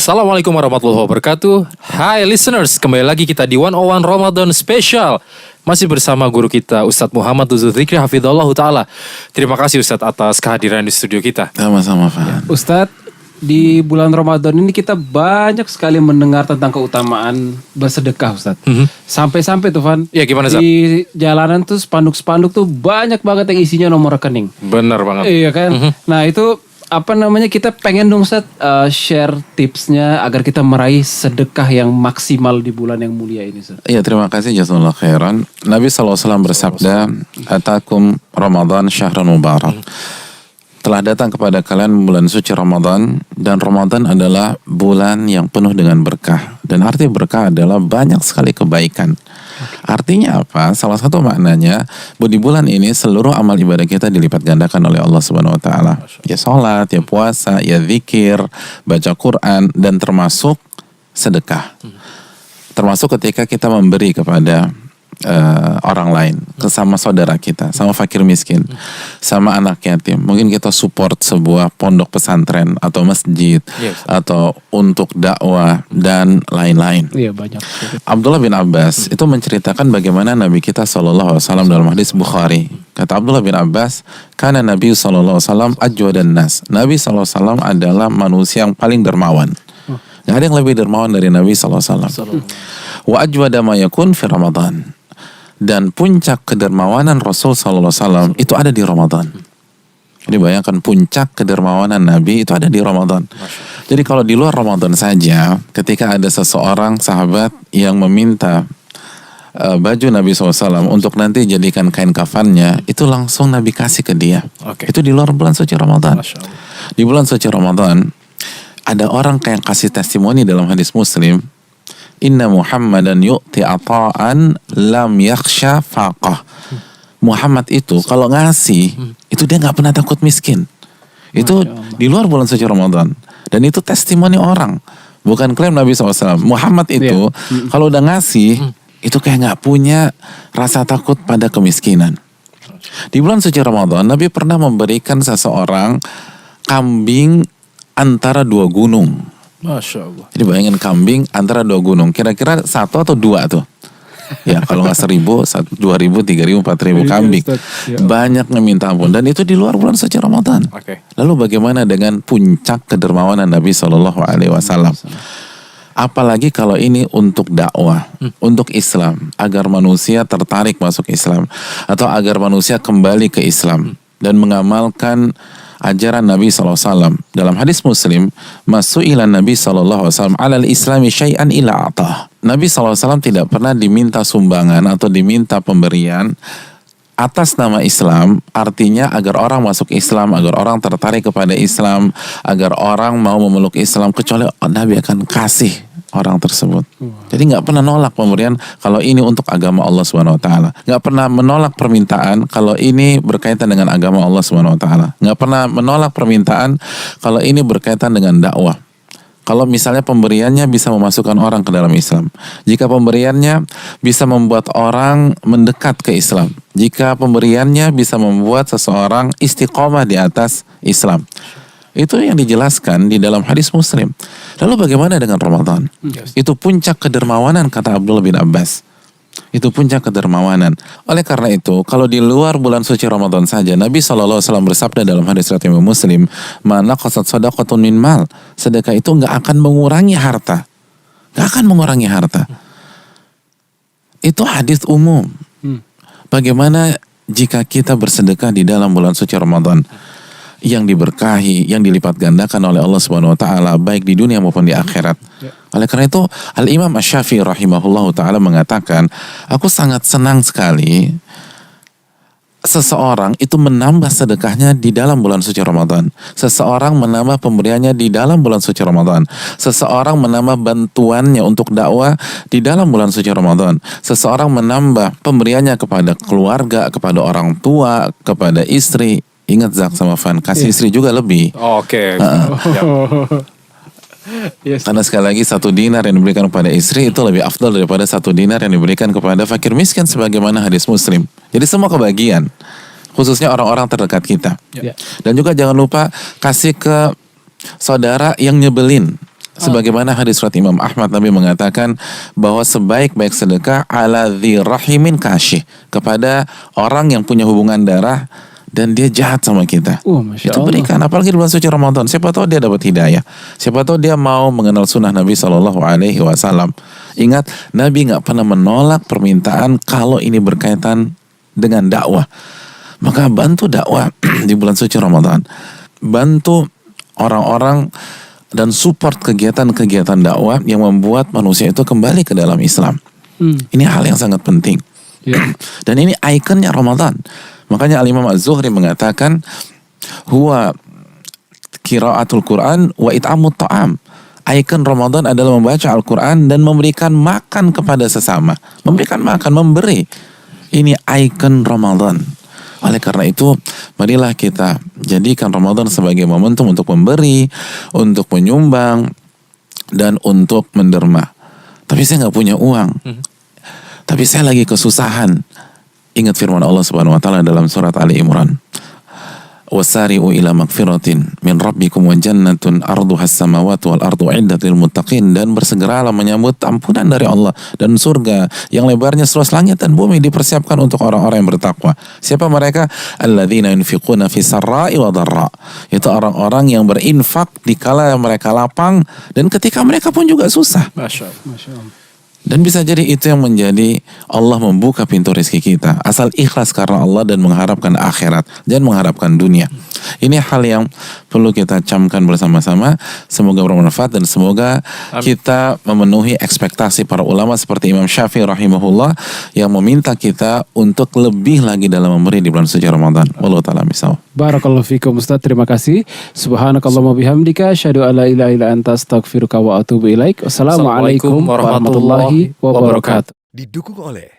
Assalamualaikum warahmatullahi wabarakatuh. Hai listeners, kembali lagi kita di 101 Ramadan Special. Masih bersama guru kita Ustadz Muhammad Dzikri Hafidhullah Ta'ala. Terima kasih Ustadz atas kehadiran di studio kita. Sama-sama Pak. Ustadz, di bulan Ramadan ini kita banyak sekali mendengar tentang keutamaan bersedekah Ustadz. Sampai-sampai tuh Van, Ya gimana Ustadz? di jalanan tuh spanduk-spanduk tuh banyak banget yang isinya nomor rekening. Benar banget. Iya kan? Nah itu kita pengen dong Ustadz share tipsnya agar kita meraih sedekah yang maksimal di bulan yang mulia ini Ustadz. Iya, terima kasih jazakallahu khairan. Nabi SAW bersabda, "Atakum Ramadan syahrun mubarak." Telah datang kepada kalian bulan suci Ramadan, dan Ramadan adalah bulan yang penuh dengan berkah. Dan arti berkah adalah banyak sekali kebaikan. Artinya apa? Salah satu maknanya, di bulan ini seluruh amal ibadah kita dilipat gandakan oleh Allah Subhanahu wa taala. Ya salat, ya puasa, ya zikir, baca Quran, dan termasuk sedekah. Termasuk ketika kita memberi kepada orang lain, sama saudara kita, sama fakir miskin, sama anak yatim. Mungkin kita support sebuah pondok pesantren atau masjid, atau untuk dakwah dan lain-lain. Iya banyak. Abdullah bin Abbas itu menceritakan bagaimana Nabi kita SAW dalam hadis Bukhari. Kata Abdullah bin Abbas, karena Nabi SAW ajwadan nas. Nabi SAW adalah manusia yang paling dermawan. Gak ada yang lebih dermawan dari Nabi SAW. Wa ajwada ma yakun fi Ramadan. Dan puncak kedermawanan Rasul SAW itu ada di Ramadan. Jadi bayangkan, puncak kedermawanan Nabi itu ada di Ramadan. Jadi kalau di luar Ramadan saja, ketika ada seseorang sahabat yang meminta baju Nabi SAW untuk nanti jadikan kain kafannya, itu langsung Nabi kasih ke dia. Itu di luar bulan suci Ramadan. Di bulan suci Ramadan ada orang kayak kasih testimoni dalam hadis Muslim, Inna Muhammadan yu'ti ata'an lam yakhsha faqah. Muhammad itu kalau ngasih, itu dia gak pernah takut miskin. Itu di luar bulan suci Ramadan. Dan itu testimoni orang, bukan klaim Nabi SAW. Muhammad itu kalau udah ngasih, itu kayak gak punya rasa takut pada kemiskinan. Di bulan suci Ramadan, Nabi pernah memberikan seseorang kambing antara dua gunung. Masya Allah. Jadi bayangin kambing antara dua gunung. Kira-kira 1 atau 2 tuh. Ya kalau gak 1.000, 2.000, 3.000, 4.000 kambing. Banyak yang minta ampun. Dan itu di luar bulan suci Ramadan. Lalu bagaimana dengan puncak kedermawanan Nabi SAW? Apalagi kalau ini untuk dakwah, untuk Islam, agar manusia tertarik masuk Islam, atau agar manusia kembali ke Islam dan mengamalkan ajaran Nabi SAW. Dalam hadis Muslim, masu'ilan Nabi SAW alal islami syai'an ila atah. Nabi SAW tidak pernah diminta sumbangan atau diminta pemberian atas nama Islam, artinya agar orang masuk Islam, agar orang tertarik kepada Islam, agar orang mau memeluk Islam, kecuali Nabi akan kasih orang tersebut. Jadi nggak pernah nolak pemberian kalau ini untuk agama Allah Subhanahu Wa Taala. Nggak pernah menolak permintaan kalau ini berkaitan dengan agama Allah Subhanahu Wa Taala. Nggak pernah menolak permintaan kalau ini berkaitan dengan dakwah. Kalau misalnya pemberiannya bisa memasukkan orang ke dalam Islam, jika pemberiannya bisa membuat orang mendekat ke Islam, jika pemberiannya bisa membuat seseorang istiqomah di atas Islam, itu yang dijelaskan di dalam hadis Muslim. Lalu bagaimana dengan Ramadan? Itu puncak kedermawanan, kata Abdullah bin Abbas. Itu puncak kedermawanan. Oleh karena itu, kalau di luar bulan suci Ramadan saja, Nabi SAW bersabda dalam hadis riwayat Imam Muslim, "Man naqasat shadaqatun min mal." Sedekah itu nggak akan mengurangi harta. Nggak akan mengurangi harta. Itu hadis umum. Bagaimana jika kita bersedekah di dalam bulan suci Ramadan? Yang diberkahi, yang dilipat gandakan oleh Allah Subhanahu wa taala baik di dunia maupun di akhirat. Oleh karena itu Al-Imam Asy-Syafi'i rahimahullahu taala mengatakan, aku sangat senang sekali seseorang itu menambah sedekahnya di dalam bulan suci Ramadan. Seseorang menambah pemberiannya di dalam bulan suci Ramadan. Seseorang menambah bantuannya untuk dakwah di dalam bulan suci Ramadan. Seseorang menambah pemberiannya kepada keluarga, kepada orang tua, kepada istri. Ingat Zak sama Van, kasih istri juga lebih. Oke. Karena sekali lagi 1 dinar yang diberikan kepada istri itu lebih afdal daripada 1 dinar yang diberikan kepada fakir miskin sebagaimana hadis Muslim. Jadi semua kebagian, khususnya orang-orang terdekat kita. Dan juga jangan lupa kasih ke saudara yang nyebelin. Sebagaimana hadis riwayat Imam Ahmad, Nabi mengatakan bahwa sebaik-baik sedekah ala dzi rahimin kasyih, kepada orang yang punya hubungan darah dan dia jahat sama kita. Masya Itu Allah. berikan, apalagi di bulan suci Ramadan. Siapa tahu dia dapat hidayah. Siapa tahu dia mau mengenal sunnah Nabi SAW. Ingat, Nabi nggak pernah menolak permintaan kalau ini berkaitan dengan dakwah. Maka bantu dakwah di bulan suci Ramadan. Bantu orang-orang dan support kegiatan-kegiatan dakwah yang membuat manusia itu kembali ke dalam Islam. Ini hal yang sangat penting. Dan ini ikonnya Ramadan. Makanya Al-Imam Az-Zuhri mengatakan, huwa qiraatul Quran wa it'amut ta'am. Ikon Ramadan adalah membaca Al-Quran dan memberikan makan kepada sesama. Memberikan makan, memberi. Ini ikon Ramadan. Oleh karena itu, marilah kita jadikan Ramadan sebagai momentum untuk memberi, untuk menyumbang, dan untuk menderma. Tapi saya nggak punya uang. Tapi saya lagi kesusahan. Ingat firman Allah Subhanahu wa taala dalam surat Ali Imran. Wasari'u ila magfiratin min rabbikum wa jannatun arduha as-samawati wal ardu 'iddat lil muttaqin, dan bersegeralah menyambut ampunan dari Allah dan surga yang lebarnya seluas langit dan bumi dipersiapkan untuk orang-orang yang bertakwa. Siapa mereka? Alladzina yunfiquna fi sarra'i wa dharra. Itu orang-orang yang berinfak di kala mereka lapang dan ketika mereka pun juga susah. Masya Allah. Dan bisa jadi itu yang menjadi Allah membuka pintu rezeki kita. Asal ikhlas karena Allah dan mengharapkan akhirat dan mengharapkan dunia. Ini hal yang perlu kita camkan bersama-sama. Semoga bermanfaat dan semoga kita memenuhi ekspektasi para ulama seperti Imam Syafi'i rahimahullah yang meminta kita untuk lebih lagi dalam memberi di bulan suci Ramadan. Wallahu ta'ala misal. Barakallahu fikum Ustaz, terima kasih. Subhanakallahumma bihamdika asyhadu an la ilaha illa anta astaghfiruka wa atubu ilaik. Wassalamualaikum warahmatullahi wabarakatuh. Didukung oleh